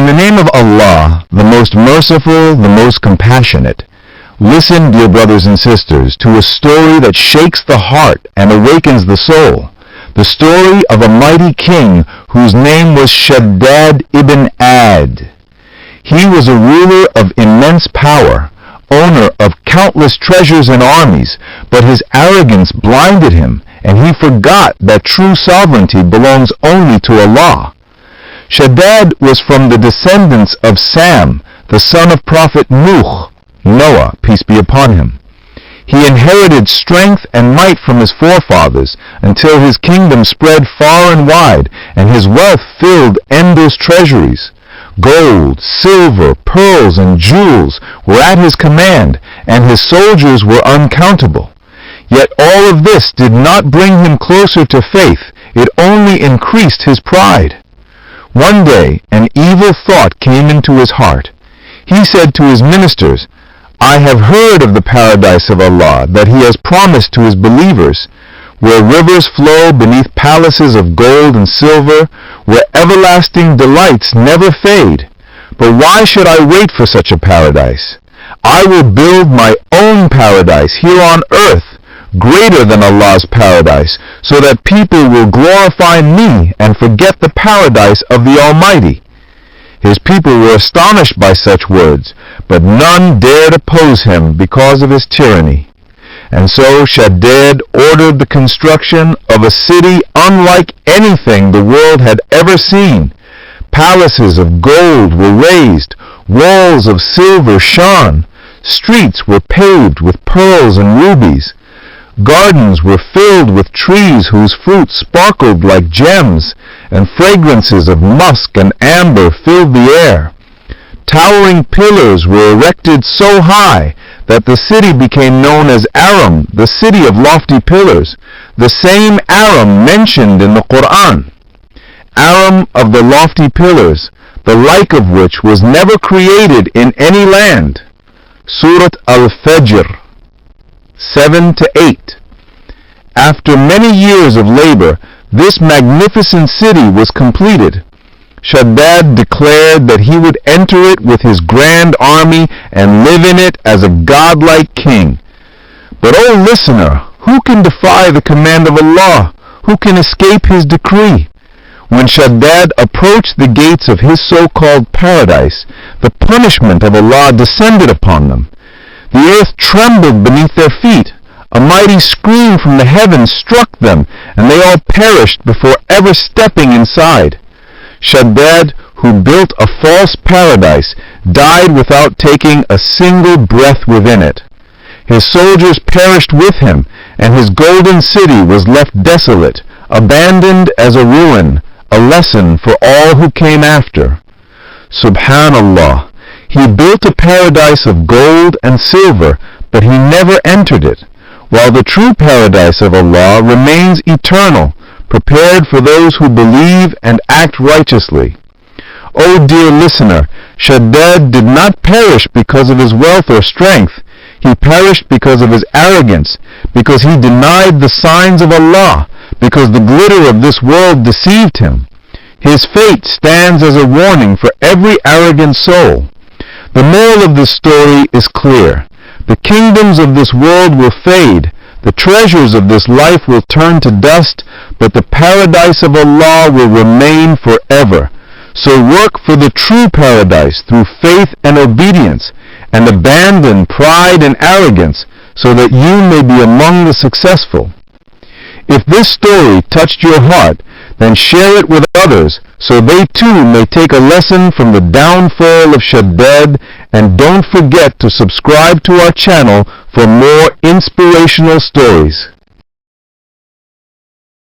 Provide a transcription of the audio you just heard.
In the name of Allah, the most merciful, the most compassionate, listen, dear brothers and sisters, to a story that shakes the heart and awakens the soul. The story of a mighty king whose name was Shaddad ibn Ad. He was a ruler of immense power, owner of countless treasures and armies, but his arrogance blinded him, and he forgot that true sovereignty belongs only to Allah. Shaddad was from the descendants of Sam, the son of Prophet Noah, peace be upon him. He inherited strength and might from his forefathers until his kingdom spread far and wide, and his wealth filled endless treasuries. Gold, silver, pearls, and jewels were at his command, and his soldiers were uncountable. Yet all of this did not bring him closer to faith. It only increased his pride. One day, an evil thought came into his heart. He said to his ministers, "I have heard of the paradise of Allah that He has promised to His believers, where rivers flow beneath palaces of gold and silver, where everlasting delights never fade. But why should I wait for such a paradise? I will build my own paradise here on earth, greater than Allah's paradise, so that people will glorify me and forget the paradise of the Almighty." His people were astonished by such words, but none dared oppose him because of his tyranny. And so Shaddad ordered the construction of a city unlike anything the world had ever seen. Palaces of gold were raised, walls of silver shone, streets were paved with pearls and rubies. Gardens were filled with trees whose fruit sparkled like gems, and fragrances of musk and amber filled the air. Towering pillars were erected so high that the city became known as Iram, the city of lofty pillars, the same Iram mentioned in the Quran. Iram of the lofty pillars, the like of which was never created in any land. Surat Al-Fajr 7-8. After many years of labor, this magnificent city was completed. Shaddad declared that he would enter it with his grand army and live in it as a godlike king. But, O listener, who can defy the command of Allah? Who can escape His decree? When Shaddad approached the gates of his so-called paradise, the punishment of Allah descended upon them. The earth trembled beneath their feet. A mighty scream from the heavens struck them, and they all perished before ever stepping inside. Shaddad, who built a false paradise, died without taking a single breath within it. His soldiers perished with him, and his golden city was left desolate, abandoned as a ruin, a lesson for all who came after. Subhanallah, he built a paradise of gold and silver, but he never entered it, while the true paradise of Allah remains eternal, prepared for those who believe and act righteously. O dear listener, Shaddad did not perish because of his wealth or strength. He perished because of his arrogance, because he denied the signs of Allah, because the glitter of this world deceived him. His fate stands as a warning for every arrogant soul. The moral of this story is clear. The kingdoms of this world will fade, the treasures of this life will turn to dust, but the paradise of Allah will remain forever. So work for the true paradise through faith and obedience, and abandon pride and arrogance, so that you may be among the successful. If this story touched your heart, then share it with others, so they too may take a lesson from the downfall of Shaddad, and don't forget to subscribe to our channel for more inspirational stories.